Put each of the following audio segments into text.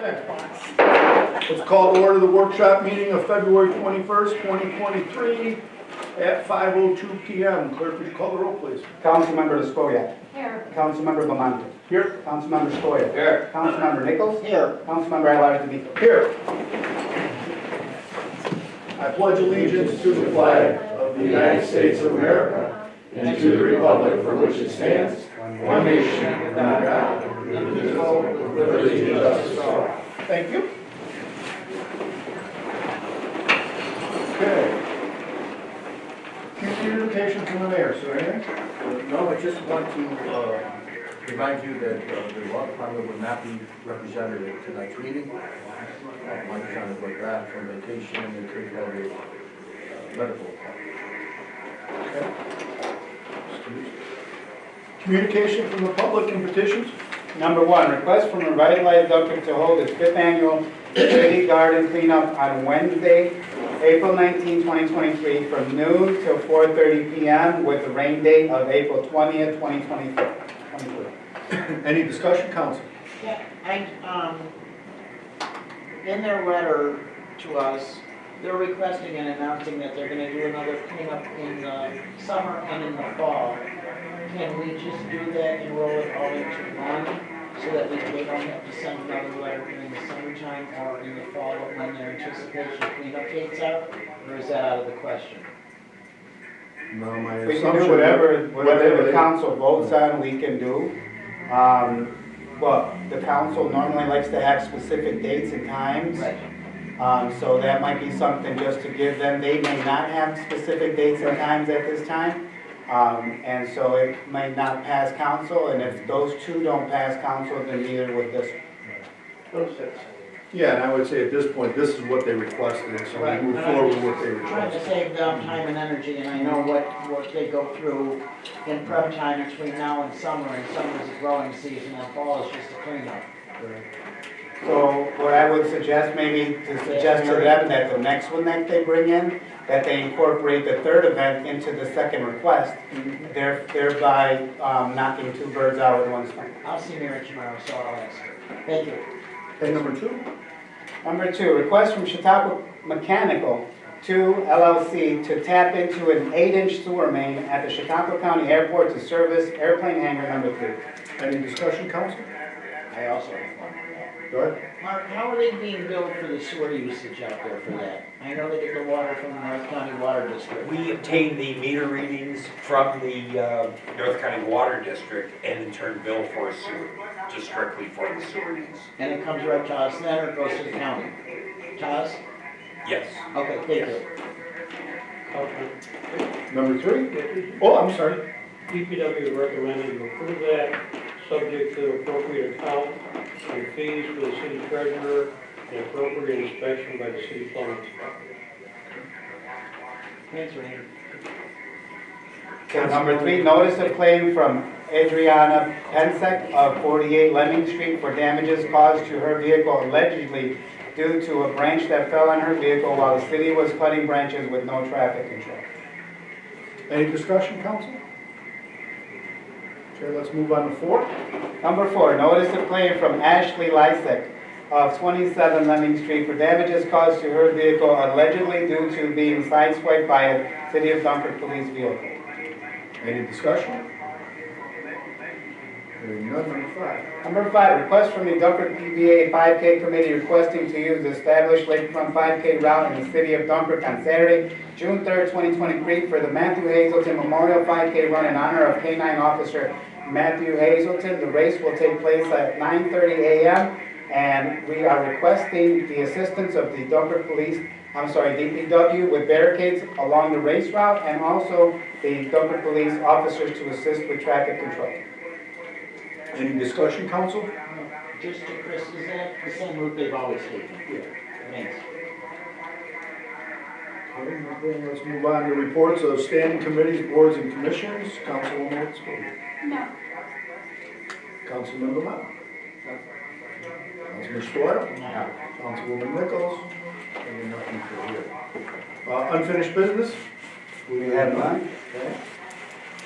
Okay. Let's call to order the workshop meeting of February 21st, 2023 at 5:02 p.m. Clerk, would you call the roll, please? Councilmember Stoya. Here. Councilmember Bamonte. Here. Councilmember Stoya. Here. Councilmember Nichols. Here. Councilmember Aguilar-Devico. Here. I pledge allegiance to the flag of the United States of America and to the republic for which it stands, one nation, under God, indivisible, with liberty and justice for all. Thank you. Okay. Communication from the mayor, sir, anything? No, I just want to remind you that the law department will not be represented at tonight's meeting. Mike John is back from vacation and they could have a medical appointment. Okay. Communication from the public and petitions. Number 1, request from Revitalized Dunkirk to hold its 5th annual City Garden Cleanup on Wednesday, April 19, 2023 from noon till 4:30 p.m. with the rain date of April 20th, 2023. Any discussion, council? Yeah, in their letter to us, they're requesting and announcing that they're going to do another cleanup in the summer and in the fall. Can we just do that and roll it all into one so that they don't have to send another letter in the summertime or in the fall when their anticipation cleanup dates out? Or is that out of the question? No, my We can do whatever the council votes on, we can do. Well, the council normally likes to have specific dates and times. Right. So that might be something just to give them. They may not have specific dates and times at this time. And so it might not pass council, and if those two don't pass council, then neither would this one. Yeah, and I would say at this point, this is what they requested, so we move forward with what they Trying to requested. save them time and energy, and I know what they go through in prep time between now and summer is a growing season, and fall is just a cleanup. So what I would suggest maybe to suggest to them that the next one that they bring in, that they incorporate the third event into the second request, thereby knocking two birds out with one stone. I'll see Mary tomorrow, so I'll ask her. Thank you. Okay, number 2. Number 2, request from Chautauqua Mechanical 2 LLC to tap into an 8-inch sewer main at the Chautauqua County Airport to service airplane hangar number 3. Any discussion, council? I also have one. Go ahead. Mark, how are they being billed for the sewer usage out there for that? I know they get the water from the North County Water District. We obtain the meter readings from the North County Water District and in turn bill for sewer, just strictly for the sewer needs. And it comes right to us then, or it goes to the county? To us? Yes. Okay, thank you. Number 3? Oh, I'm sorry. DPW is recommending to approve that, subject to appropriate account and fees for the city treasurer and appropriate inspection by the city plumbing inspector. Thanks, Randy. Okay, number 3, notice of claim from Adriana Pensek of 48 Lemming Street for damages caused to her vehicle allegedly due to a branch that fell on her vehicle while the city was cutting branches with no traffic control. Any discussion, council? Okay, let's move on to 4. Number 4, notice of claim from Ashley Lysek of 27 Lemming Street for damages caused to her vehicle allegedly due to being sideswiped by a City of Dunkirk police vehicle. Any discussion? Hearing none. Number 5. Number 5, request from the Dunkirk PBA 5K committee requesting to use the established lakefront 5K route in the City of Dunkirk on Saturday, June 3rd, 2023 for the Matthew Hazelton Memorial 5K run in honor of K-9 officer Matthew Hazelton. The race will take place at 9:30 a.m. and we are requesting the assistance of the Dunkirk DPW with barricades along the race route and also the Dunkirk police officers to assist with traffic control. Any discussion, council? Just to Chris, is that the same route they've always taken? Yeah. Thanks. Okay, let's move on to reports of standing committees, boards, and commissions. Councilwoman Spillier. No. Councilmember Mott. Councilman Stoya. No. Councilwoman Nichols. And nothing for here. Unfinished business? We have none. Okay.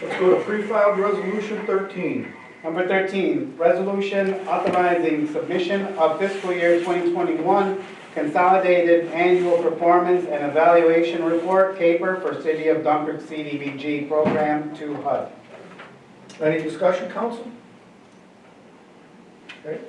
Let's go to pre-filed resolution 13. Number 13, resolution authorizing submission of fiscal year 2021 consolidated annual performance and evaluation report, CAPER, for City of Dunkirk CDBG program to HUD. Any discussion, council? Okay.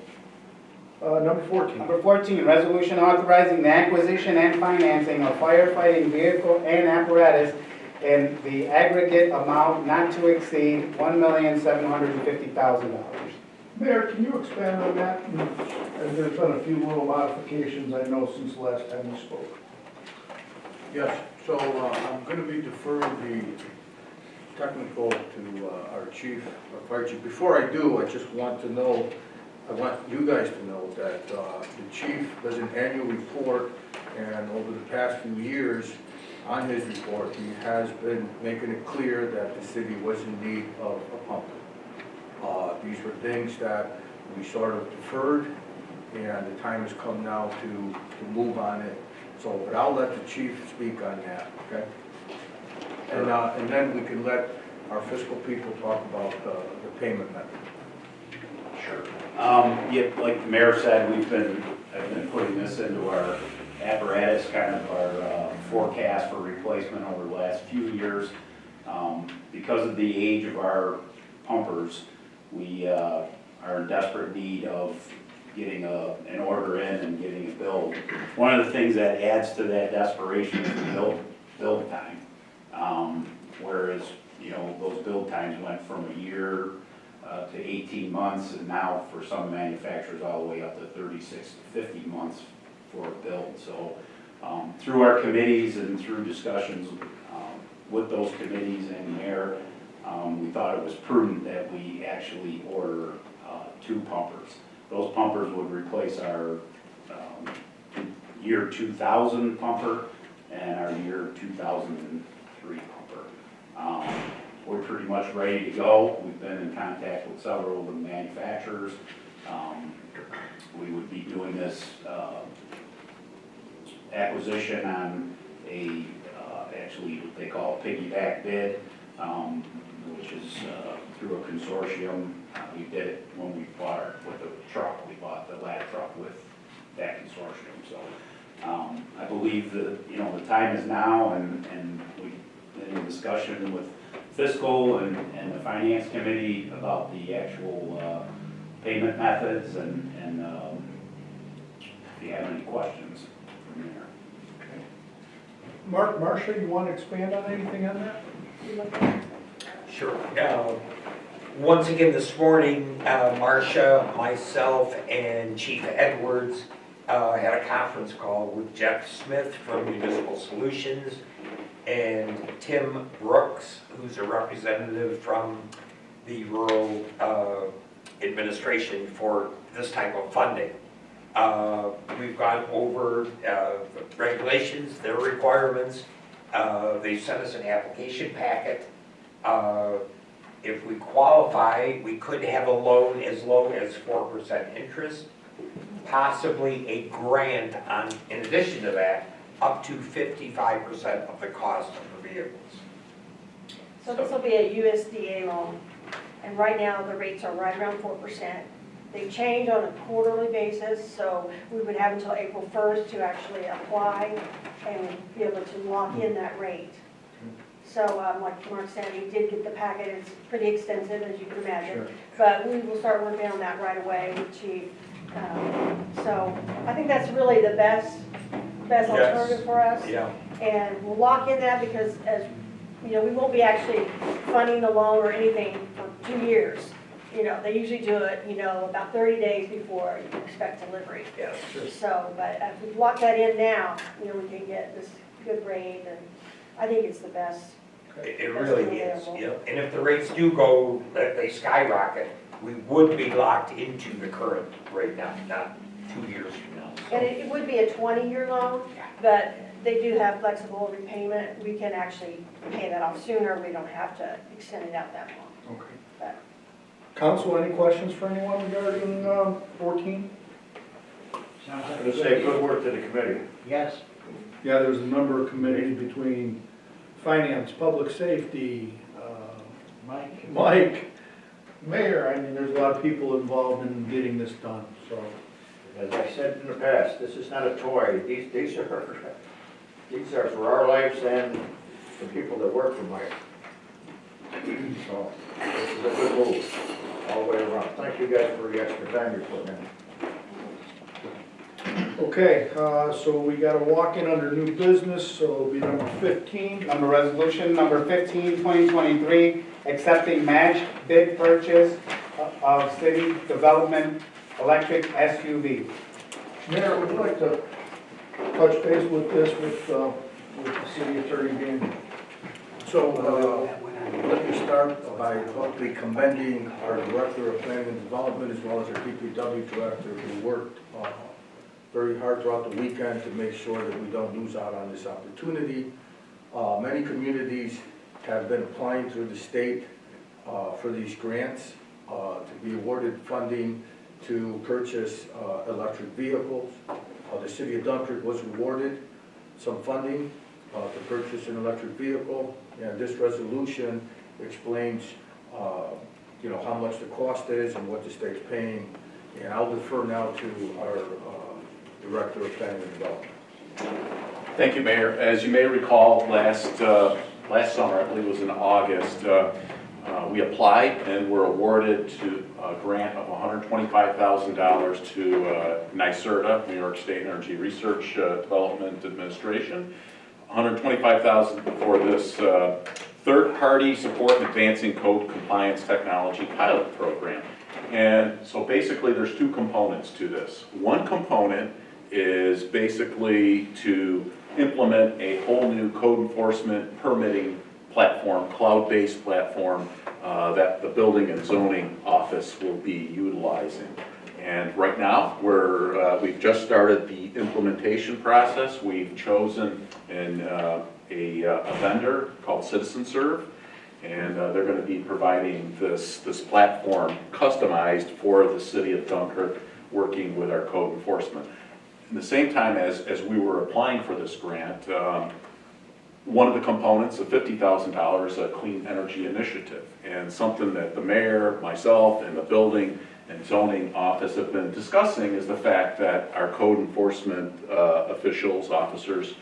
Number 14. Number 14, resolution authorizing the acquisition and financing of firefighting vehicle and apparatus in the aggregate amount not to exceed $1,750,000. Mayor, can you expand on that? And there's been a few little modifications, I know, since the last time we spoke. Yes, so I'm going to be deferring the technical to our chief, our fire chief. Before I do, I just want to know, I want you guys to know that the chief does an annual report, and over the past few years, on his report, he has been making it clear that the city was in need of a pump. These were things that we sort of deferred, and the time has come now to move on it. So, but I'll let the chief speak on that, okay? And then we can let our fiscal people talk about the payment method. Sure. Yeah, like the mayor said, I've been putting this into our apparatus, kind of our forecast for replacement over the last few years. Because of the age of our pumpers, we are in desperate need of getting an order in and getting it built. One of the things that adds to that desperation is the build time. Whereas, you know, those build times went from a year to 18 months, and now for some manufacturers all the way up to 36 to 50 months for a build. So through our committees and through discussions with those committees and the mayor, we thought it was prudent that we actually order 2 pumpers. Those pumpers would replace our year 2000 pumper and our year 2003 pumper. We're pretty much ready to go. We've been in contact with several of the manufacturers. We would be doing this acquisition on a, actually what they call a piggyback bid, which is through a consortium. We did it when we bought with the truck. We bought the ladder truck with that consortium. So I believe that, you know, the time is now, and we've been in discussion with fiscal and the finance committee about the actual payment methods, and if you have any questions from there. Marcia, you want to expand on anything on that? Sure. Once again this morning, Marcia, myself, and Chief Edwards had a conference call with Jeff Smith from Municipal Solutions and Tim Brooks, who's a representative from the Rural Administration for this type of funding. We've gone over the regulations, their requirements. They sent us an application packet. If we qualify, we could have a loan as low as 4% interest, possibly a grant on, in addition to that, up to 55% of the cost of the vehicles. So this will be a USDA loan, and right now the rates are right around 4%. They change on a quarterly basis, so we would have until April 1st to actually apply and be able to lock in that rate. So like Mark said, he did get the packet. It's pretty extensive, as you can imagine. Sure. But we will start working on that right away with Chief. So I think that's really the best alternative for us. Yeah. And we'll lock in that because, as you know, we won't be actually funding the loan or anything for 2 years. You know, they usually do it, you know, about 30 days before you can expect delivery. Yes. So, but if we lock that in now, you know, we can get this good rate, and I think it's the best. It really is, yeah. And if the rates do go, that they skyrocket, we would be locked into the current rate now, not 2 years from now. So. And it would be a 20-year loan, but they do have flexible repayment. We can actually pay that off sooner. We don't have to extend it out that long. Okay. But Council, any questions for anyone regarding 14? I'm going to say good work to the committee. Yes. Yeah, there's a number of committees between finance, public safety, Mike. Mike, Mayor, I mean, there's a lot of people involved in getting this done, so. As I said in the past, this is not a toy. These are for our lives and the people that work for Mike. So, this is a good move all the way around. Thank you guys for the extra time you're putting in. Okay, so we got a walk-in under new business, so it'll be number 15. Resolution number 15, 2023, accepting match bid purchase of city development electric SUV. Mayor, would you like to touch base with this, with the city attorney being? So, let me start by publicly commending our Director of Planning and Development as well as our DPW Director who worked very hard throughout the weekend to make sure that we don't lose out on this opportunity. Many communities have been applying through the state for these grants to be awarded funding to purchase electric vehicles. The city of Dunkirk was awarded some funding to purchase an electric vehicle, and this resolution explains how much the cost is and what the state's paying. And I'll defer now to our Director of Planning and Development. Thank you, Mayor. As you may recall, last summer, I believe it was in August, we applied and were awarded to a grant of $125,000 to NYSERDA, New York State Energy Research Development Administration. $125,000 for this third-party support in advancing code compliance technology pilot program. And so basically there's two components to this. One component is basically to implement a whole new code enforcement permitting platform, cloud-based platform that the building and zoning office will be utilizing. And right now, we've just started the implementation process. We've chosen a vendor called CitizenServe, and they're going to be providing this platform customized for the city of Dunkirk, working with our code enforcement. At the same time as we were applying for this grant, one of the components of $50,000 is a clean energy initiative, and something that the mayor, myself, and the building and zoning office have been discussing is the fact that our code enforcement officials, officers,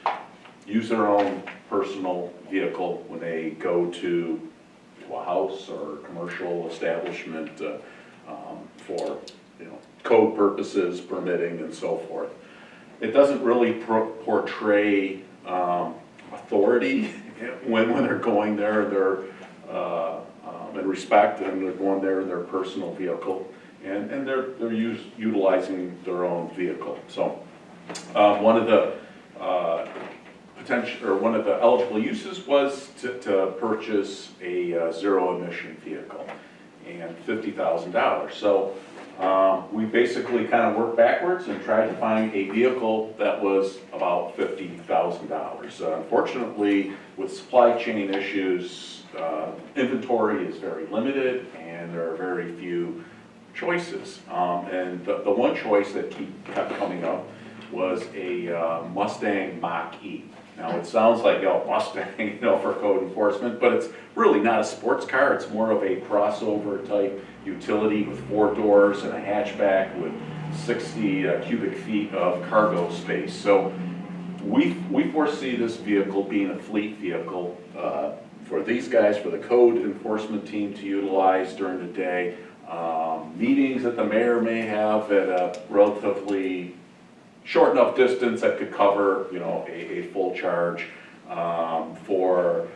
use their own personal vehicle when they go to a house or commercial establishment for code purposes, permitting, and so forth. It doesn't really portray authority when they're going there. They're in respect, and they're going there in their personal vehicle, and they're utilizing their own vehicle. So one of the one of the eligible uses was to purchase a zero-emission vehicle, and $50,000. So we basically kind of worked backwards and tried to find a vehicle that was about $50,000. Unfortunately, with supply chain issues, inventory is very limited, and there are very few choices. And the one choice that kept coming up was a Mustang Mach-E. Now, it sounds like Mustang, for code enforcement, but it's really not a sports car. It's more of a crossover type utility with 4 doors and a hatchback with 60 cubic feet of cargo space. So we foresee this vehicle being a fleet vehicle for these guys, for the code enforcement team to utilize during the day. Meetings that the mayor may have at a relatively short enough distance that could cover, a full charge, for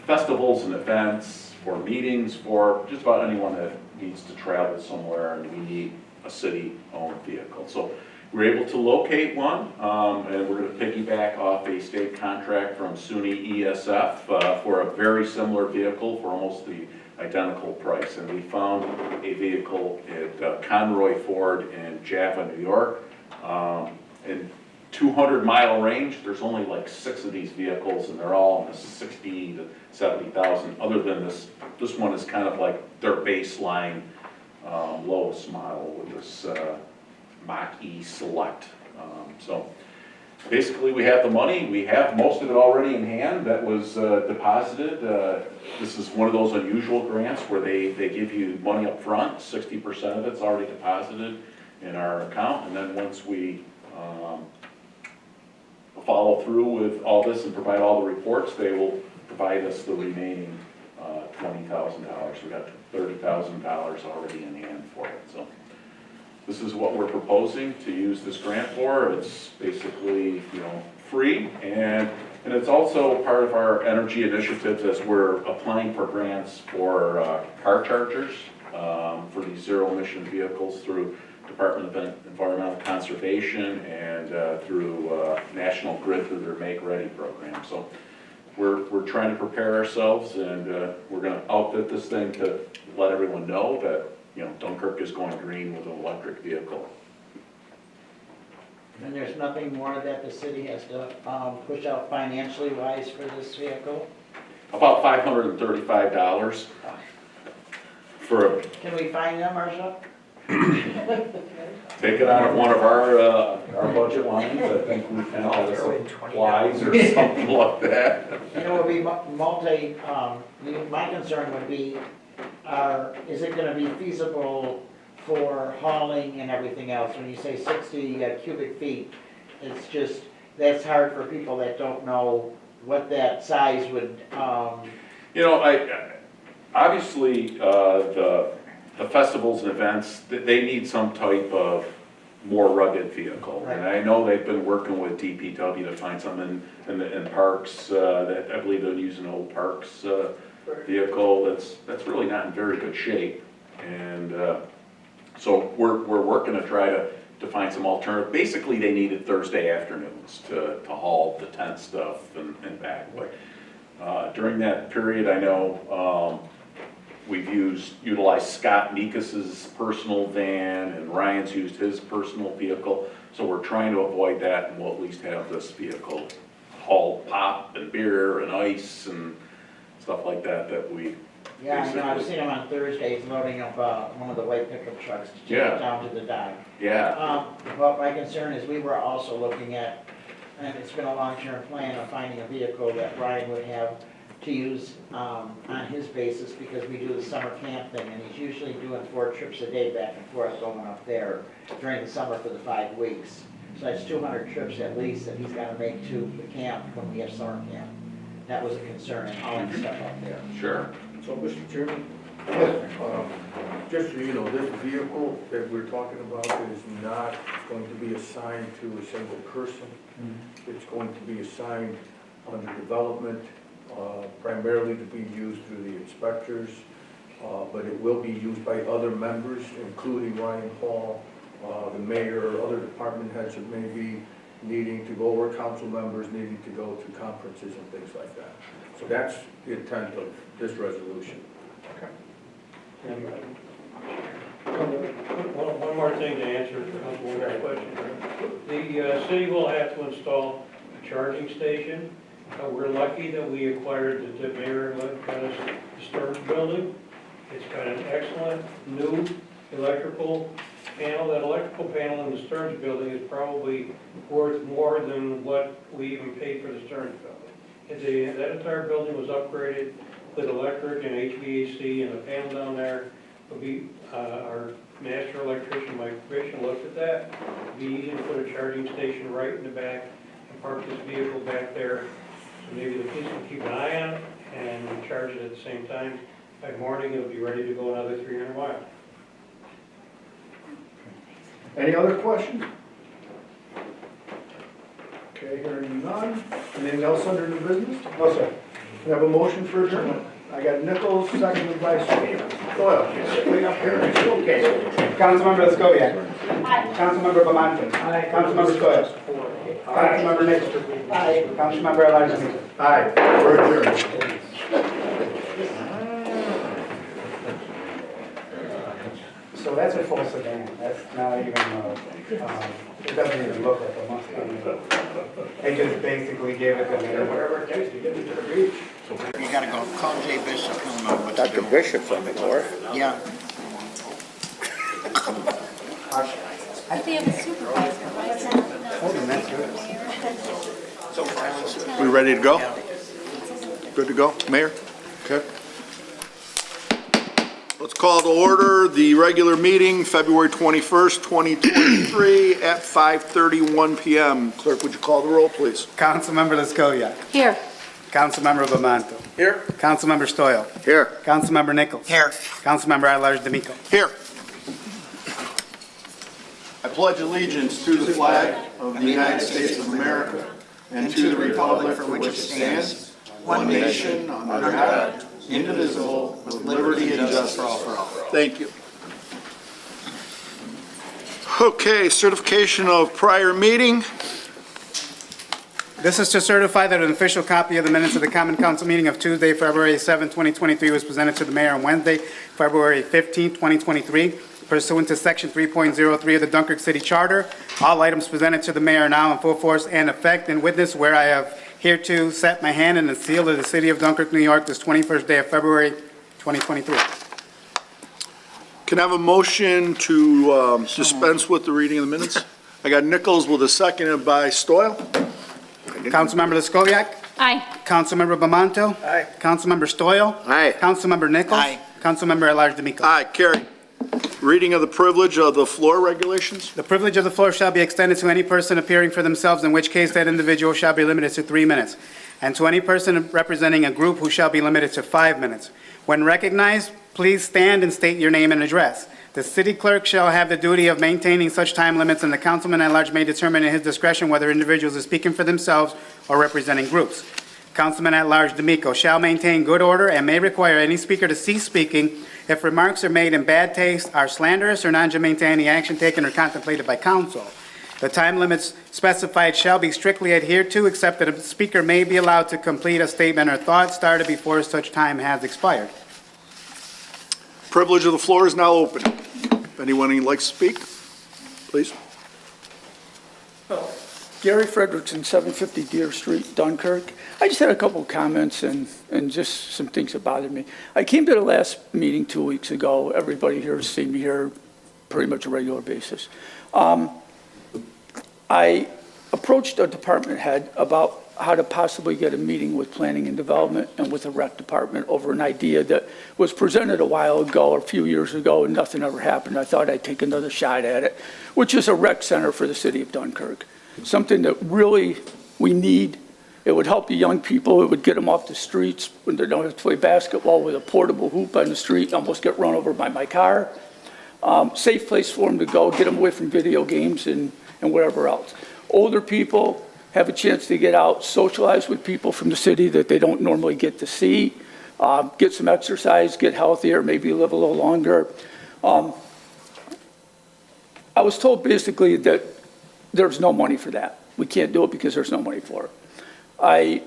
festivals and events, for meetings, for just about anyone that needs to travel somewhere and we need a city-owned vehicle. So we were able to locate one, and we're going to piggyback off a state contract from SUNY ESF for a very similar vehicle for almost the identical price. And we found a vehicle at Conroy Ford in Java, New York. In 200-mile range, there's only like 6 of these vehicles, and they're all in the 60 to 70,000. Other than this one is kind of like their baseline lowest model with this Mach-E Select. So basically, we have the money, we have most of it already in hand that was deposited. This is one of those unusual grants where they give you money up front. 60% of it's already deposited in our account, and then once we follow through with all this and provide all the reports, they will provide us the remaining $20,000. We got $30,000 already in hand for it. So this is what we're proposing to use this grant for. It's basically, free, and it's also part of our energy initiatives as we're applying for grants for car chargers for these zero-emission vehicles through Department of Environmental Conservation and through National Grid through their Make Ready program. So we're trying to prepare ourselves, and we're going to outfit this thing to let everyone know that Dunkirk is going green with an electric vehicle. And there's nothing more that the city has to push out financially wise for this vehicle? About $535 for a. Can we find them, Marcia? Take it out of one of our budget lines. I think we can all supplies or something like that. And it would be my concern would be, is it gonna be feasible for hauling and everything else? When you say 60 cubic feet, it's just, that's hard for people that don't know what that size would, Obviously, the festivals and events, they need some type of more rugged vehicle. Right. And I know they've been working with DPW to find some in parks, that I believe they're using an old parks vehicle that's really not in very good shape. And so we're working to try to find some alternative. Basically, they needed Thursday afternoons to haul the tent stuff and back. But during that period, I know we've utilized Scott Nikas's personal van, and Ryan's used his personal vehicle. So we're trying to avoid that, and we'll at least have this vehicle haul pop and beer and ice and stuff like that we. yeah, I know, I've seen them on Thursdays loading up one of the white pickup trucks to take Yeah. it down to the dock. Yeah. But my concern is we were also looking at, and it's been a long-term plan of finding a vehicle that Ryan would have to use on his basis, because we do the summer camp thing, and he's usually doing 4 trips a day back and forth going up there during the summer for the 5 weeks. So that's 200 trips at least that he's gotta make to the camp when we have summer camp. That was a concern in hauling stuff up there. Sure. So, Mr. Chairman, just so you know, this vehicle that we're talking about is not going to be assigned to a single person. It's going to be assigned under development, primarily to be used through the inspectors, but it will be used by other members, including Ryan Hall, the mayor, other department heads that may be needing to go, or council members needing to go to conferences and things like that. So that's the intent of this resolution. And one more thing to answer Councilwoman's question. The city will have to install a charging station. We're lucky that we acquired the mayor got us the Stearns building. It's got an excellent new electrical panel. That electrical panel in the Stearns building is probably worth more than what we even paid for the Stearns building. That entire building was upgraded with electric and HVAC, and the panel down there will be, our master electrician, Mike Grisham, looked at that. It'd be easy to put a charging station right in the back and park this vehicle back there. So maybe the police can keep an eye on it and charge it at the same time. By morning, it'll be ready to go another 300 miles. Any other questions? Okay, hearing none. Anything else under new business? No, sir. We have a motion for adjournment. I got Nichols, seconded by Doyle. Way up here. Okay. Councilmember Lescoviac. Aye. Councilmember Bamonte. Aye. Councilmember Stoyles. Councilmember Nix. Aye. Councilmember Elijah. Aye, we're adjourned. So that's a full sedan. That's not even, it doesn't even look like a Mustang. They just basically gave it the name. Whatever it takes to get into the beach. You gotta go call Jay Bishop, he'll know what to do. Dr. Bishop's on the board. Yeah. They have a supervisor, right? We ready to go? Good to go, Mayor? Okay. Let's call to order the regular meeting, February 21st, 2023 at 5:31 PM. Clerk, would you call the roll, please? Councilmember Leskovia. Here. Councilmember Bamanto. Here. Councilmember Stoyl. Here. Councilmember Nichols. Here. Councilmember at-large D'Amico. Here. I pledge allegiance to the flag of the United States of America and to the republic for which it stands, one nation, under God, indivisible, with liberty and justice for all. Thank you. Okay, certification of prior meeting. This is to certify that an official copy of the minutes of the Common Council meeting of Tuesday, February 7, 2023 was presented to the mayor on Wednesday, February 15, 2023. Pursuant to Section 3.03 of the Dunkirk City Charter, all items presented to the mayor are now in full force and effect and witness where I have hereto set my hand in the seal of the city of Dunkirk, New York, this 21st day of February, 2023. Can I have a motion to dispense with the reading of the minutes? I got Nichols with a seconded by Stoyl. Councilmember Leskovia. Aye. Councilmember Bamanto. Aye. Councilmember Stoyl. Aye. Councilmember Nichols. Aye. Councilmember at-large D'Amico. Aye, carried. Reading of the privilege of the floor regulations. The privilege of the floor shall be extended to any person appearing for themselves, in which case that individual shall be limited to 3 minutes, and to any person representing a group who shall be limited to 5 minutes. When recognized, please stand and state your name and address. The city clerk shall have the duty of maintaining such time limits, and the councilman at large may determine in his discretion whether individuals are speaking for themselves or representing groups. Councilman at large D'Amico shall maintain good order and may require any speaker to cease speaking if remarks are made in bad taste, are slanderous, or non-germane to any action taken or contemplated by council. The time limits specified shall be strictly adhered to, except that a speaker may be allowed to complete a statement or thought started before such time has expired. Privilege of the floor is now open. If anyone would like to speak, please. Gary Frederickson, 750 Deer Street, Dunkirk. I just had a couple of comments and just some things that bothered me. I came to the last meeting 2 weeks ago. Everybody here has seen me here pretty much a regular basis. I approached a department head about how to possibly get a meeting with planning and development and with the rec department over an idea that was presented a while ago, a few years ago, and nothing ever happened. I thought I'd take another shot at it, which is a rec center for the city of Dunkirk. Something that really we need. It would help the young people. It would get them off the streets when they don't have to play basketball with a portable hoop on the street and almost get run over by my car. Safe place for them to go, get them away from video games and whatever else. Older people have a chance to get out, socialize with people from the city that they don't normally get to see, get some exercise, get healthier, maybe live a little longer. I was told basically that there's no money for that. We can't do it because there's no money for it. I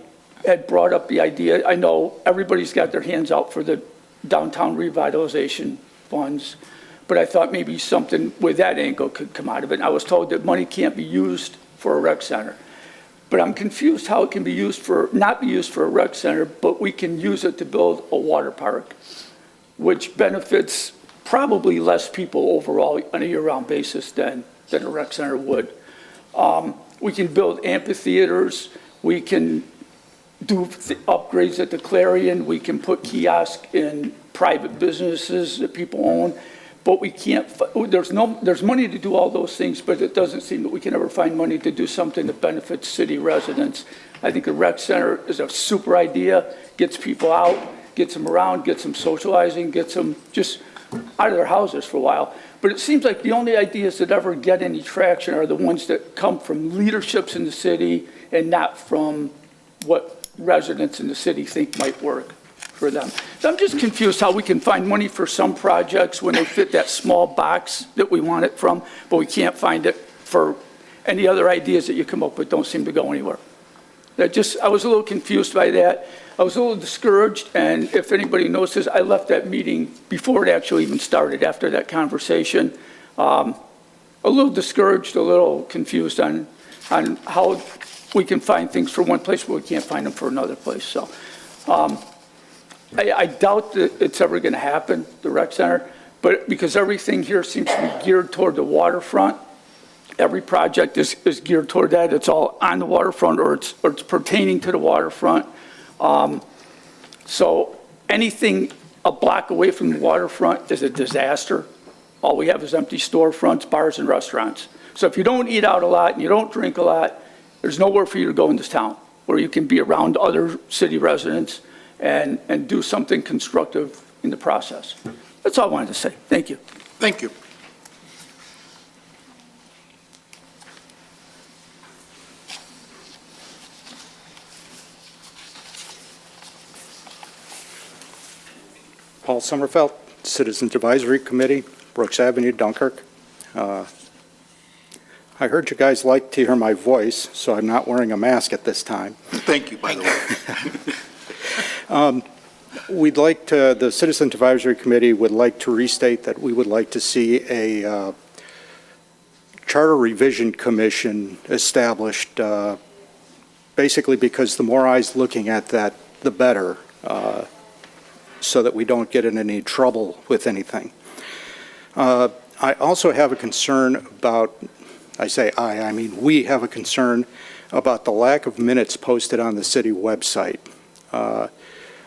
had brought up the idea, I know everybody's got their hands out for the downtown revitalization funds, but I thought maybe something with that angle could come out of it. And I was told that money can't be used for a rec center. But I'm confused how it can be used for, not be used for a rec center, but we can use it to build a water park, which benefits probably less people overall on a year-round basis than a rec center would. We can build amphitheaters, we can do upgrades at the Clarion, we can put kiosks in private businesses that people own, but we can't, there's money to do all those things, but it doesn't seem that we can ever find money to do something that benefits city residents. I think a rec center is a super idea, gets people out, gets them around, gets them socializing, gets them just out of their houses for a while. But it seems like the only ideas that ever get any traction are the ones that come from leaderships in the city and not from what residents in the city think might work for them. So I'm just confused how we can find money for some projects when they fit that small box that we want it from, but we can't find it for any other ideas that you come up with don't seem to go anywhere. I was a little confused by that. I was a little discouraged, and if anybody notices, I left that meeting before it actually even started, after that conversation. A little discouraged, a little confused on how we can find things for one place, but we can't find them for another place. So I doubt that it's ever going to happen, the rec center, but because everything here seems to be geared toward the waterfront, Every project is geared toward that. It's all on the waterfront or it's pertaining to the waterfront. So anything a block away from the waterfront is a disaster. All we have is empty storefronts, bars, and restaurants. So if you don't eat out a lot and you don't drink a lot, there's nowhere for you to go in this town where you can be around other city residents and do something constructive in the process. That's all I wanted to say. Thank you. Thank you. Paul Sommerfeld, Citizens Advisory Committee, Brooks Avenue, Dunkirk. I heard you guys like to hear my voice, so I'm not wearing a mask at this time. Thank you, by the way. We'd like to, the Citizens Advisory Committee would like to restate that we would like to see a Charter Revision Commission established, basically because the more eyes looking at that, the better, so that we don't get in any trouble with anything. I also have a concern about, I mean we have a concern about the lack of minutes posted on the city website.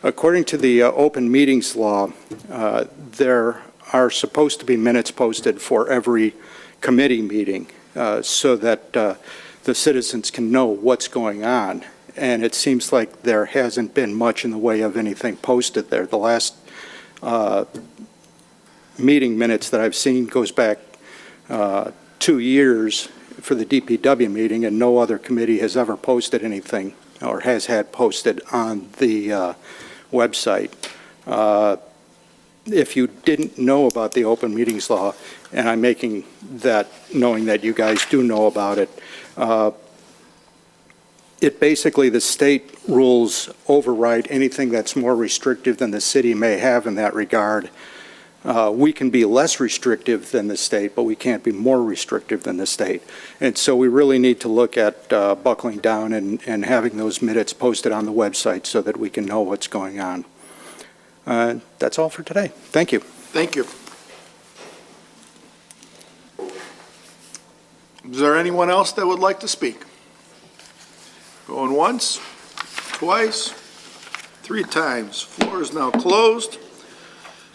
According to the open meetings law, there are supposed to be minutes posted for every committee meeting so that the citizens can know what's going on. And it seems like there hasn't been much in the way of anything posted there. The last meeting minutes that I've seen goes back 2 years for the DPW meeting, and no other committee has ever posted anything or has had posted on the website. If you didn't know about the open meetings law, and I'm making that knowing that you guys do know about it, it basically, the state rules override anything that's more restrictive than the city may have in that regard. We can be less restrictive than the state, but we can't be more restrictive than the state. And so we really need to look at buckling down and having those minutes posted on the website so that we can know what's going on. That's all for today. Thank you. Thank you. Is there anyone else that would like to speak? Going once, twice, 3 times. Floor is now closed.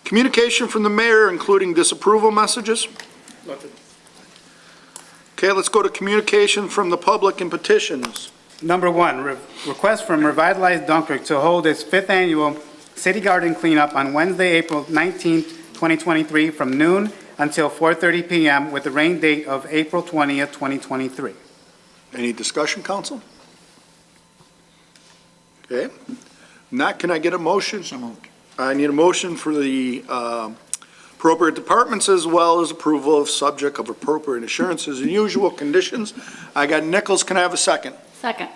Communication from the mayor, including disapproval messages. Okay, let's go to communication from the public and petitions. Number 1, request from Revitalize Dunkirk to hold its 5th annual City Garden Cleanup on Wednesday, April 19th, 2023 from noon until 4:30 p.m. with the rain date of April 20th, 2023. Any discussion, council? Okay. Not, can I get a motion? So moved. I need a motion for the appropriate departments as well as approval of subject of appropriate assurances and usual conditions. I got Nichols. Can I have a second? Second.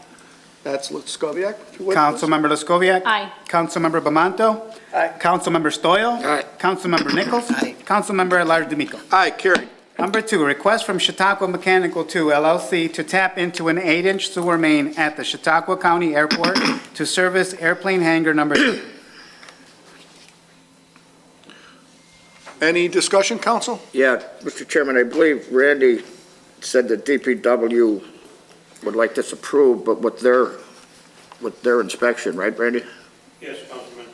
That's Luskoviac. Councilmember Luskoviac. Aye. Councilmember Bamanto. Aye. Councilmember Stoyl. Aye. Councilmember Nichols. Aye. Councilmember at-large D'Amico. Aye, carried. Number 2, request from Chautauqua Mechanical 2 LLC to tap into an 8-inch sewer main at the Chautauqua County Airport to service airplane hangar number 2. Any discussion, council? Yeah, Mr. Chairman, I believe Randy said that DPW would like this approved, but with their inspection, right, Randy? Yes, Councilman.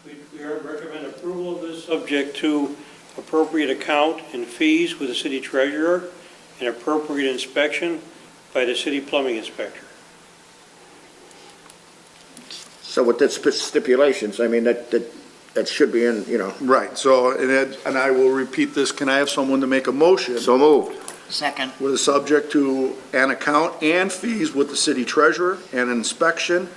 We recommend approval of this subject to appropriate account and fees with the city treasurer and appropriate inspection by the city plumbing inspector. So with the stipulations, I mean, that should be in, you know. Right, so, and I will repeat this, can I have someone to make a motion? So moved. Second. With a subject to an account and fees with the city treasurer and inspection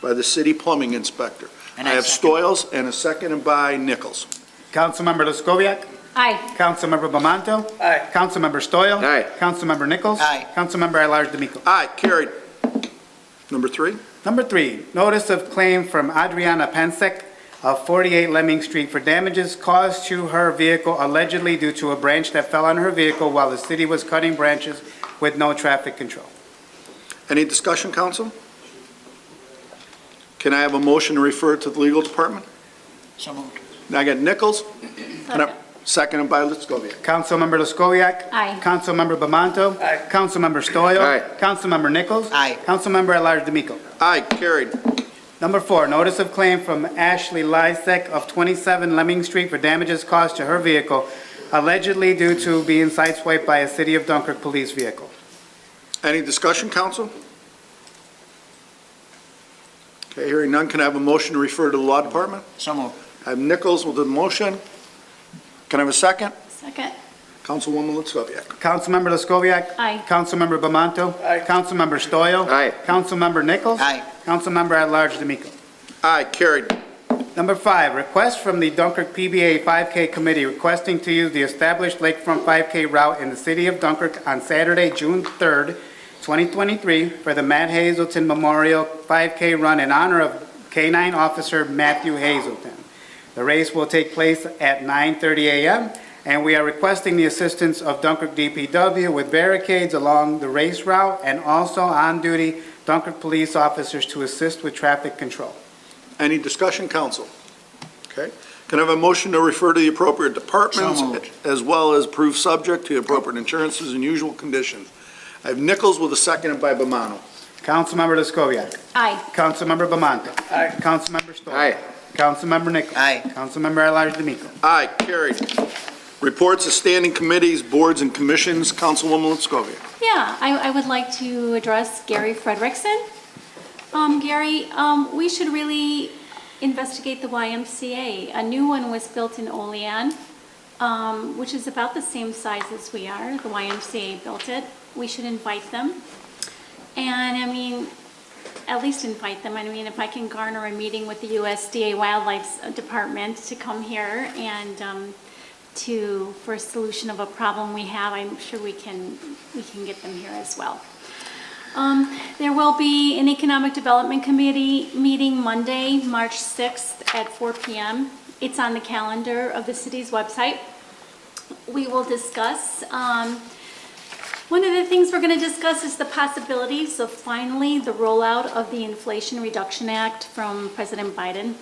by the city plumbing inspector. And I have second. Stoyles and a second by Nichols. Councilmember Luskoviac. Aye. Councilmember Bamanto. Aye. Councilmember Stoyl. Aye. Councilmember Nichols. Aye. Councilmember at-large D'Amico. Aye, carried. Number 3? Number 3, notice of claim from Adriana Pensek of 48 Lemming Street for damages caused to her vehicle allegedly due to a branch that fell on her vehicle while the city was cutting branches with no traffic control. Any discussion, council? Can I have a motion to refer to the legal department? So moved. Now I got Nichols. Seconded by Leskovia. Councilmember Leskoviac. Aye. Councilmember Bamanto. Aye. Councilmember Stoyl. Aye. Councilmember Nichols. Aye. Councilmember at-large D'Amico. Aye, carried. Number 4, notice of claim from Ashley Lysek of 27 Lemming Street for damages caused to her vehicle, allegedly due to being sideswiped by a City of Dunkirk police vehicle. Any discussion, council? Okay, hearing none, can I have a motion to refer to the law department? So moved. I have Nichols with the motion. Can I have a second? Second. Councilwoman Leskovia. Councilmember Leskoviac. Aye. Councilmember Bamanto. Aye. Councilmember Stoyl. Aye. Councilmember Nichols. Aye. Councilmember at-large D'Amico. Aye, carried. Number 5, request from the Dunkirk PBA 5K Committee requesting to use the established Lakefront 5K route in the City of Dunkirk on Saturday, June 3rd, 2023, for the Matt Hazelton Memorial 5K run in honor of K-9 Officer Matthew Hazelton. The race will take place at 9:30 a.m., and we are requesting the assistance of Dunkirk DPW with barricades along the race route and also on-duty Dunkirk police officers to assist with traffic control. Any discussion, council? Okay. Can I have a motion to refer to the appropriate departments So moved. as well as proof subject to appropriate insurances and usual conditions? I have Nichols with a second by Bomano. Councilmember Leskoviac. Aye. Councilmember Bamanto. Aye. Councilmember Stoll. Aye. Councilmember Nichols. Aye. Councilmember at-large D'Amico. Aye, carried. Reports of standing committees, boards, and commissions. Councilwoman Leskovia. Yeah, I would like to address Gary Frederickson. Gary, we should really investigate the YMCA. A new one was built in Olean, which is about the same size as we are. The YMCA built it. We should invite them. And I mean, at least invite them. I mean, if I can garner a meeting with the USDA Wildlife Department to come here and for a solution of a problem we have, I'm sure we can get them here as well. There will be an Economic Development Committee meeting Monday, March 6th at 4 p.m. It's on the calendar of the city's website. We will discuss, one of the things we're going to discuss is the possibilities of finally the rollout of the Inflation Reduction Act from President Biden.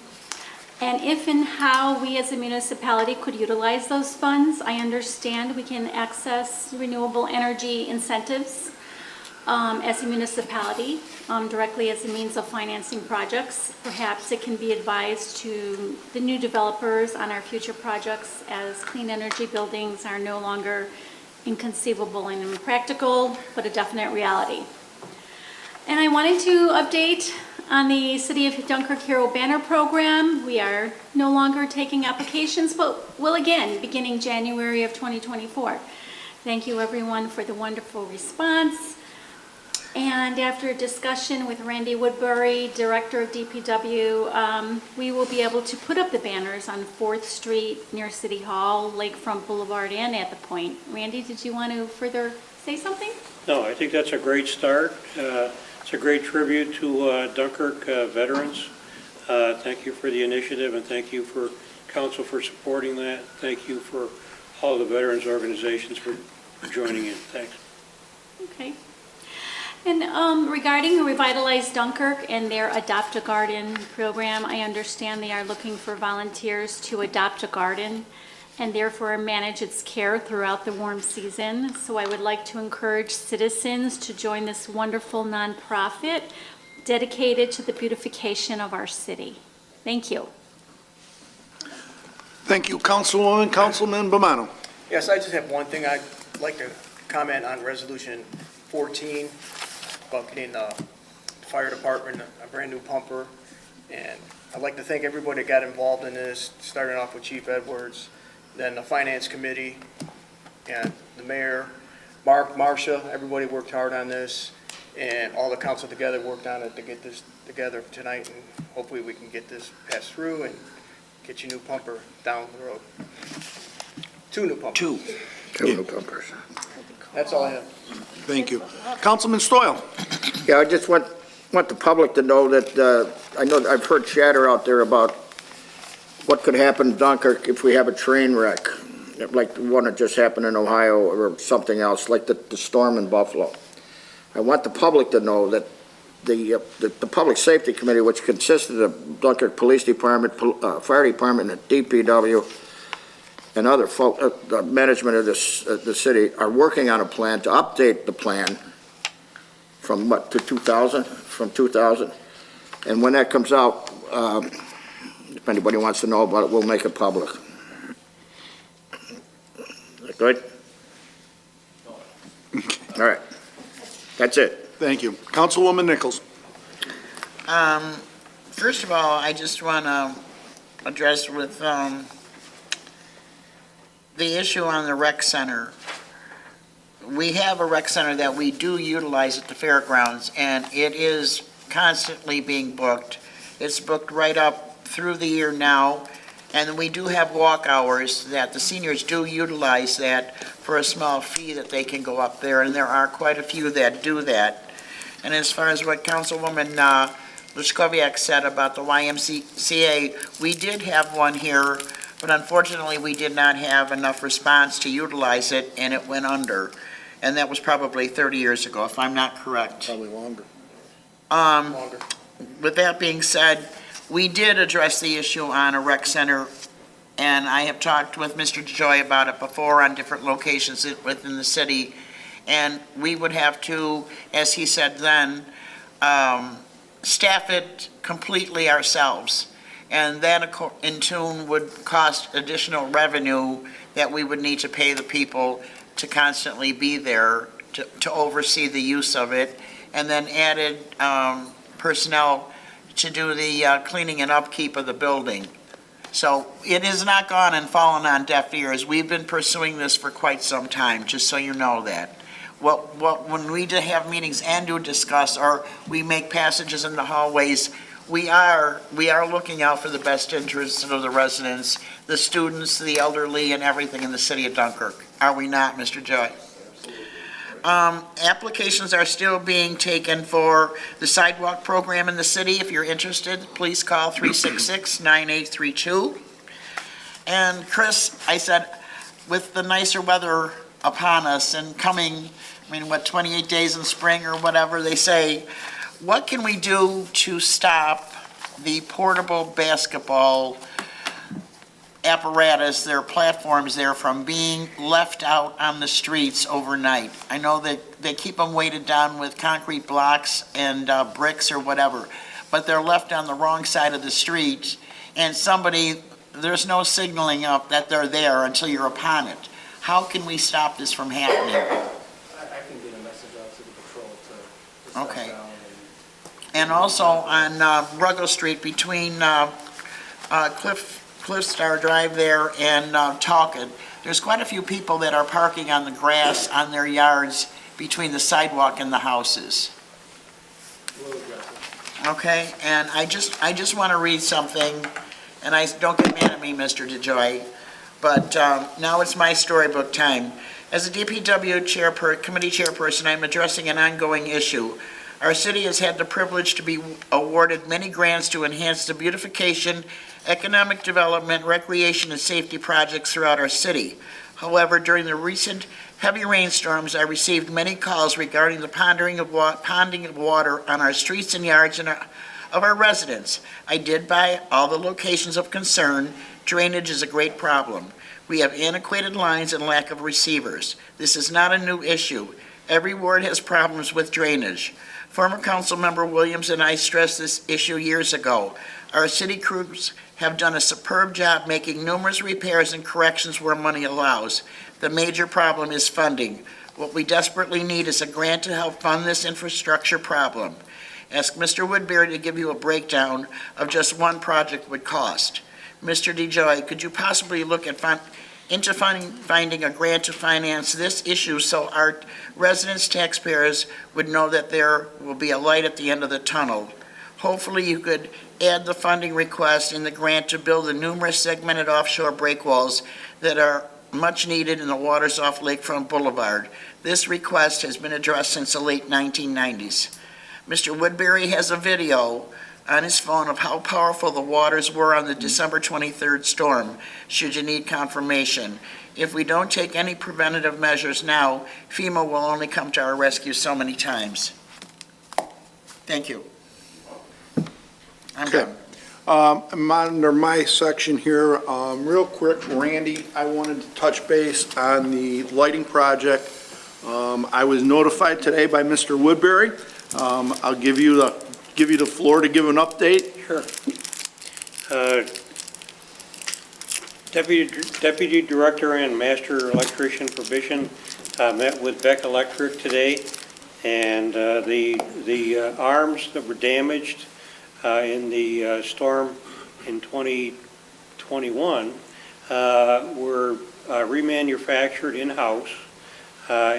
And if and how we as a municipality could utilize those funds. I understand we can access renewable energy incentives as a municipality, directly as a means of financing projects. Perhaps it can be advised to the new developers on our future projects, as clean energy buildings are no longer inconceivable and impractical, but a definite reality. And I wanted to update on the City of Dunkirk Hero Banner Program. We are no longer taking applications, but will again beginning January of 2024. Thank you everyone for the wonderful response. And after a discussion with Randy Woodbury, Director of DPW, we will be able to put up the banners on 4th Street near City Hall, Lakefront Boulevard, and at the Point. Randy, did you want to further say something? No, I think that's a great start. It's a great tribute to Dunkirk veterans. Thank you for the initiative, and thank you for council for supporting that. Thank you for all the veterans organizations for joining in. Thanks. Okay. And regarding Revitalize Dunkirk and their Adopt a Garden program, I understand they are looking for volunteers to adopt a garden and therefore manage its care throughout the warm season. So I would like to encourage citizens to join this wonderful nonprofit dedicated to the beautification of our city. Thank you. Thank you, Councilwoman. Councilman Bomano. Yes, I just have one thing. I'd like to comment on Resolution 14 about getting the fire department a brand new pumper. And I'd like to thank everybody that got involved in this, starting off with Chief Edwards, then the Finance Committee, and the Mayor, Mark, Marcia, everybody worked hard on this, and all the council together worked on it to get this together tonight, and hopefully we can get this passed through and get your new pumper down the road. 2 new pumpers. 2 new pumpers. That's all I have. Thank you. Councilman Stoyl. Yeah, I just want the public to know that I know I've heard chatter out there about what could happen in Dunkirk if we have a train wreck, like the one that just happened in Ohio or something else, like the storm in Buffalo. I want the public to know that the Public Safety Committee, which consisted of Dunkirk Police Department, Fire Department, and DPW, and other folk, the management of this, the city are working on a plan to update the plan from what, to 2000, from 2000? And when that comes out, if anybody wants to know about it, we'll make it public. Is that good? All right. That's it. Thank you. Councilwoman Nichols. First of all, I just want to address with the issue on the rec center. We have a rec center that we do utilize at the fairgrounds, and it is constantly being booked. It's booked right up through the year now, and we do have walk hours that the seniors do utilize that for a small fee that they can go up there, and there are quite a few that do that. And as far as what Councilwoman Luskoviak said about the YMCA, we did have one here, but unfortunately we did not have enough response to utilize it, and it went under. And that was probably 30 years ago, if I'm not correct. Probably longer. Longer. With that being said, we did address the issue on a rec center, and I have talked with Mr. DeJoy about it before on different locations within the city, and we would have to, as he said then, staff it completely ourselves. And that in tune would cost additional revenue that we would need to pay the people to constantly be there to oversee the use of it, and then added personnel to do the cleaning and upkeep of the building. So it has not gone and fallen on deaf ears. We've been pursuing this for quite some time, just so you know that. When we have meetings and do discuss, or we make passages in the hallways, we are looking out for the best interests of the residents, the students, the elderly, and everything in the city of Dunkirk. Are we not, Mr. Joy? Applications are still being taken for the sidewalk program in the city. If you're interested, please call 366-9832. And Chris, I said, with the nicer weather upon us and coming, 28 days in spring or whatever they say, what can we do to stop the portable basketball apparatus, their platforms there, from being left out on the streets overnight? I know that they keep them weighted down with concrete blocks and bricks or whatever, but they're left on the wrong side of the street, and there's no signaling up that they're there until you're upon it. How can we stop this from happening? I can get a message out to the patrol to stop Okay. down. And also on Ruggles Street between Cliff Star Drive there and Talcott, there's quite a few people that are parking on the grass on their yards between the sidewalk and the houses. Okay, and I just want to read something, and don't get mad at me, Mr. DeJoy, but now it's my storybook time. As a DPW committee chairperson, I'm addressing an ongoing issue. Our city has had the privilege to be awarded many grants to enhance the beautification, economic development, recreation, and safety projects throughout our city. However, during the recent heavy rainstorms, I received many calls regarding the ponding of water on our streets and yards of our residents. I did by all the locations of concern. Drainage is a great problem. We have antiquated lines and lack of receivers. This is not a new issue. Every ward has problems with drainage. Former council member Williams and I stressed this issue years ago. Our city crews have done a superb job making numerous repairs and corrections where money allows. The major problem is funding. What we desperately need is a grant to help fund this infrastructure problem. Ask Mr. Woodbury to give you a breakdown of just one project would cost. Mr. DeJoy, could you possibly look at finding a grant to finance this issue so our residents, taxpayers would know that there will be a light at the end of the tunnel? Hopefully you could add the funding request in the grant to build the numerous segmented offshore breakwalls that are much needed in the waters off Lakefront Boulevard. This request has been addressed since the late 1990s. Mr. Woodbury has a video on his phone of how powerful the waters were on the December 23rd storm, should you need confirmation. If we don't take any preventative measures now, FEMA will only come to our rescue so many times. Thank you. I'm done. I'm under my section here. Real quick, Randy, I wanted to touch base on the lighting project. I was notified today by Mr. Woodbury. I'll give you the floor to give an update. Sure. Deputy Director and Master Electrician for Vision met with Beck Electric today, and the arms that were damaged in the storm in 2021 were remanufactured in-house,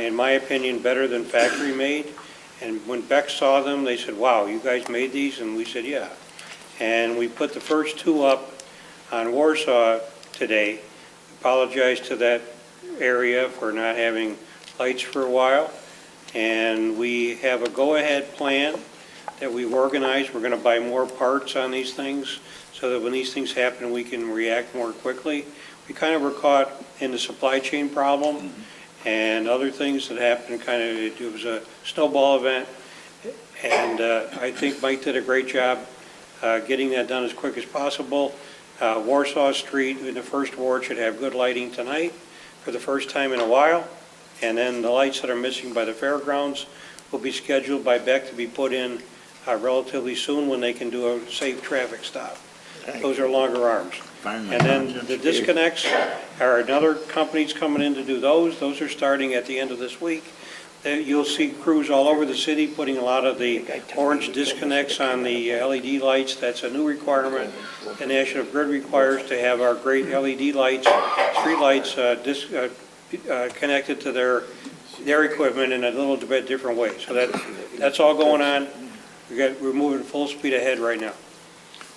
in my opinion, better than factory made. And when Beck saw them, they said, wow, you guys made these? And we said, yeah. And we put the first two up on Warsaw today. Apologize to that area for not having lights for a while. And we have a go-ahead plan that we've organized. We're going to buy more parts on these things so that when these things happen, we can react more quickly. We kind of were caught in the supply chain problem and other things that happened. It was a snowball event. And I think Mike did a great job getting that done as quick as possible. Warsaw Street in the first ward should have good lighting tonight for the first time in a while. And then the lights that are missing by the fairgrounds will be scheduled by Beck to be put in relatively soon when they can do a safe traffic stop. Those are longer arms. And then the disconnects are another company's coming in to do those. Those are starting at the end of this week. You'll see crews all over the city putting a lot of the orange disconnects on the LED lights. That's a new requirement. The National Grid requires to have our great LED lights, street lights, connected to their equipment in a little bit different way. So that's all going on. We're moving full speed ahead right now.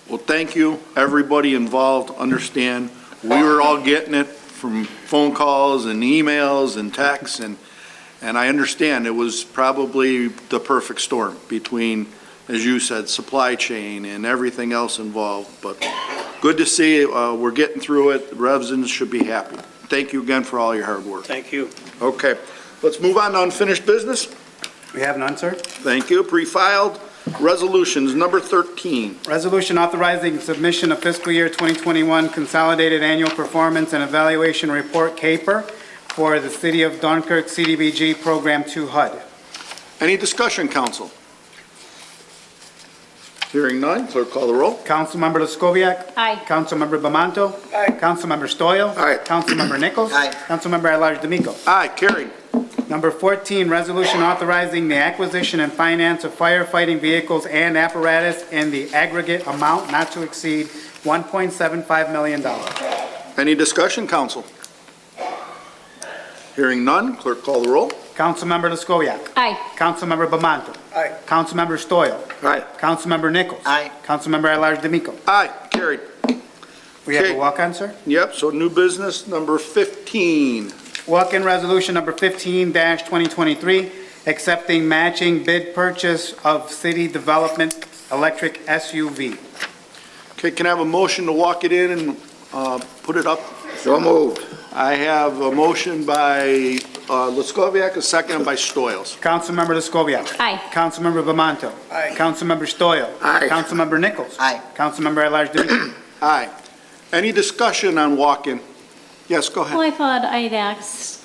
Well, thank you, everybody involved. Understand, we were all getting it from phone calls and emails and texts, and I understand it was probably the perfect storm between, as you said, supply chain and everything else involved. But good to see we're getting through it. The residents should be happy. Thank you again for all your hard work. Thank you. Okay, let's move on to unfinished business. We have none, sir. Thank you. Pre-filed resolutions, number 13. Resolution authorizing submission of fiscal year 2021 Consolidated Annual Performance and Evaluation Report, CAPER, for the City of Dunkirk CDBG Program 2 HUD. Any discussion, council? Hearing none, clerk call the roll. Councilmember Laskoviac. Aye. Councilmember Bamanto. Aye. Councilmember Stoyl. Aye. Councilmember Nichols. Aye. Councilmember at-large D'Amico. Aye, carried. Number 14, resolution authorizing the acquisition and finance of firefighting vehicles and apparatus in the aggregate amount not to exceed $1.75 million. Any discussion, council? Hearing none, clerk call the roll. Councilmember Laskoviac. Aye. Councilmember Bamanto. Aye. Councilmember Stoyl. Aye. Councilmember Nichols. Aye. Councilmember at-large D'Amico. Aye, carried. We have Okay. a walk-on, sir? Yep, so new business, number 15. Walk-in resolution number 15-2023, accepting matching bid purchase of city development electric SUV. Okay, can I have a motion to walk it in and put it up? So moved. I have a motion by Laskoviac, a second by Stoyles. Councilmember Laskoviac. Aye. Councilmember Bamanto. Aye. Councilmember Stoyl. Aye. Councilmember Nichols. Aye. Councilmember at-large D'Amico. Aye. Any discussion on walk-in? Yes, go Well, ahead. I thought I'd ask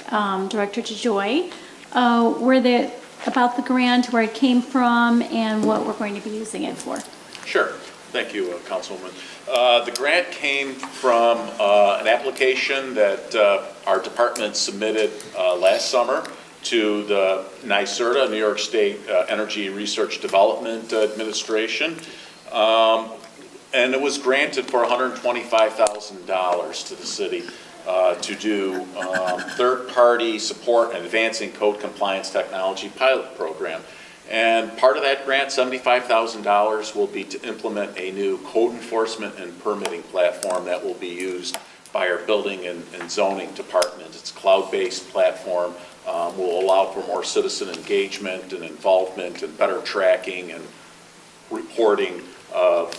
Director DeJoy about the grant, where it came from, and what we're going to be using it for. Sure. Thank you, Councilwoman. The grant came from an application that our department submitted last summer to the NYSERDA, New York State Energy Research Development Administration. And it was granted for $125,000 to the city to do third-party support and advancing code compliance technology pilot program. And part of that grant, $75,000, will be to implement a new code enforcement and permitting platform that will be used by our building and zoning department. It's a cloud-based platform, will allow for more citizen engagement and involvement and better tracking and reporting of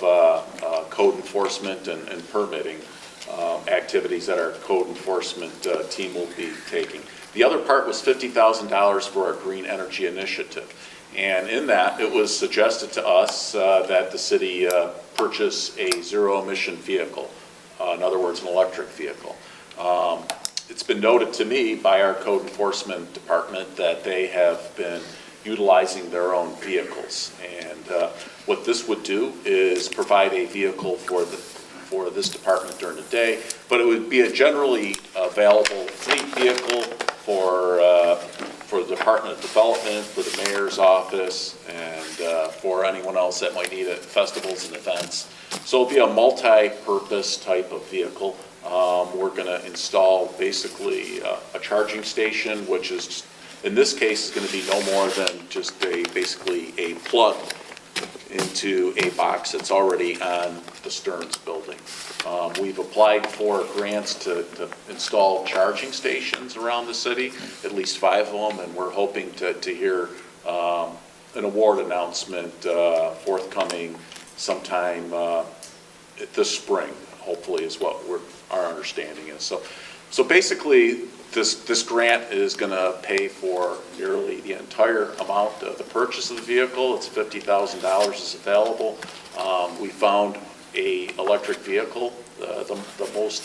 code enforcement and permitting activities that our code enforcement team will be taking. The other part was $50,000 for our green energy initiative. And in that, it was suggested to us that the city purchase a zero-emission vehicle, in other words, an electric vehicle. It's been noted to me by our code enforcement department that they have been utilizing their own vehicles. And what this would do is provide a vehicle for this department during the day, but it would be a generally available fleet vehicle for the Department of Development, for the mayor's office, and for anyone else that might need it, festivals and events. So it'll be a multi-purpose type of vehicle. We're going to install basically a charging station, which is, in this case, is going to be no more than just basically a plug into a box that's already on the Stearns building. We've applied for grants to install charging stations around the city, at least 5 of them, and we're hoping to hear an award announcement forthcoming sometime this spring, hopefully, is what our understanding is. So basically, this grant is going to pay for nearly the entire amount of the purchase of the vehicle. It's $50,000 is available. We found a electric vehicle, the most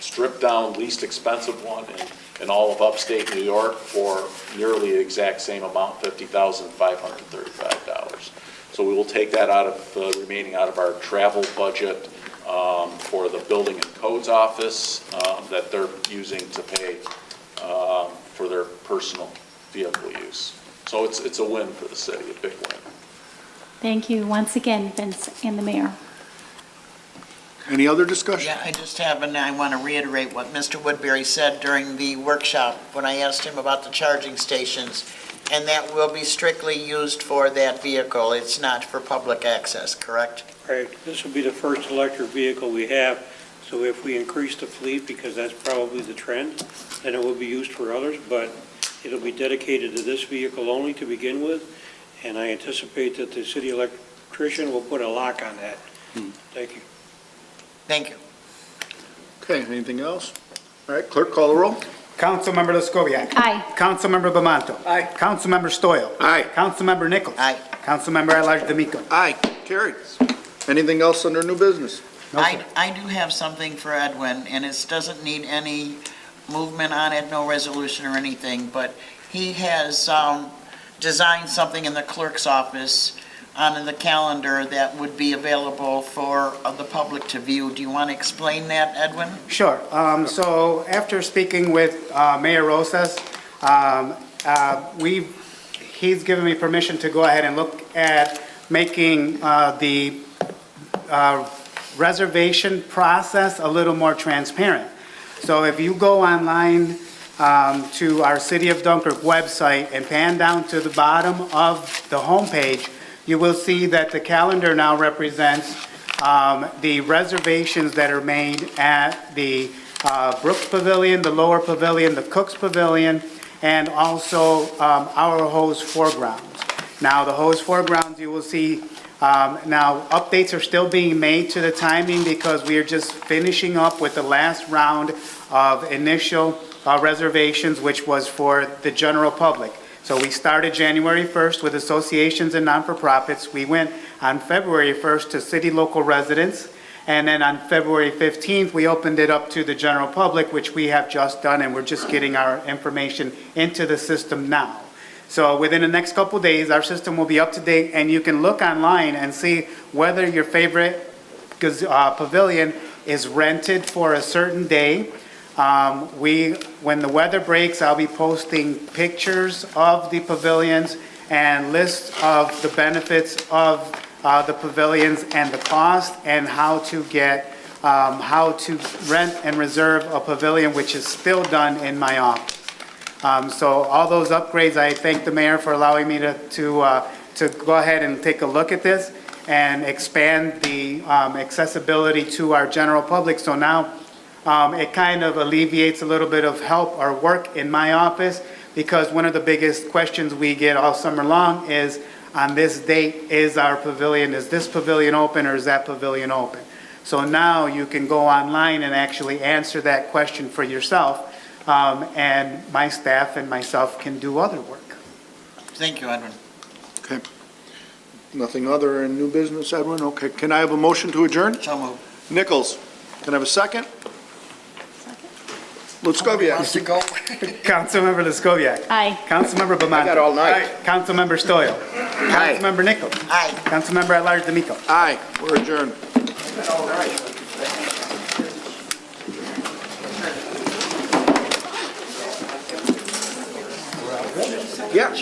stripped down, least expensive one in all of upstate New York for nearly the exact same amount, $50,535. So we will take that remaining out of our travel budget for the Building and Codes office that they're using to pay for their personal vehicle use. So it's a win for the city, a big win. Thank you once again, Vince and the mayor. Any other discussion? Yeah, I just have, and I want to reiterate what Mr. Woodbury said during the workshop when I asked him about the charging stations, and that will be strictly used for that vehicle. It's not for public access, correct? Right, this will be the first electric vehicle we have, so if we increase the fleet, because that's probably the trend, then it will be used for others, but it'll be dedicated to this vehicle only to begin with, and I anticipate that the city electrician will put a lock on that. Thank you. Thank you. Okay, anything else? All right, clerk, call the roll. Councilmember Lescoviac. Aye. Councilmember Bamanto. Aye. Councilmember Stoyl. Aye. Councilmember Nichols. Aye. Councilmember at-large D'Amico. Aye, carried. Anything else under new business? No, sir. I do have something for Edwin, and it doesn't need any movement on it, no resolution or anything, but he has designed something in the clerk's office on the calendar that would be available for the public to view. Do you want to explain that, Edwin? Sure. So after speaking with Mayor Rosas, he's given me permission to go ahead and look at making the reservation process a little more transparent. So if you go online to our City of Dunkirk website and pan down to the bottom of the homepage, you will see that the calendar now represents the reservations that are made at the Brooks Pavilion, the Lower Pavilion, the Cooks Pavilion, and also our Hose Foregrounds. Now, the Hose Foregrounds, you will see now updates are still being made to the timing because we are just finishing up with the last round of initial reservations, which was for the general public. So we started January 1st with associations and non-for-profits. We went on February 1st to city local residents. And then on February 15th, we opened it up to the general public, which we have just done, and we're just getting our information into the system now. So within the next couple days, our system will be up to date, and you can look online and see whether your favorite pavilion is rented for a certain day. When the weather breaks, I'll be posting pictures of the pavilions and lists of the benefits of the pavilions and the cost and how to rent and reserve a pavilion, which is still done in my office. So all those upgrades, I thank the mayor for allowing me to go ahead and take a look at this and expand the accessibility to our general public. So now it kind of alleviates a little bit of help or work in my office, because one of the biggest questions we get all summer long is, on this date, is this pavilion open or is that pavilion open? So now you can go online and actually answer that question for yourself, and my staff and myself can do other work. Thank you, Edwin. Okay. Nothing other in new business, Edwin? Okay, can I have a motion to adjourn? So moved. Nichols, can I have a second? Lutzkoviak. Wants to go? Councilmember Lescoviac. Aye. Councilmember Bamanto. I got all night. Councilmember Stoyl. Aye. Councilmember Nichols. Aye. Councilmember at-large D'Amico. Aye, we're adjourned. Yeah.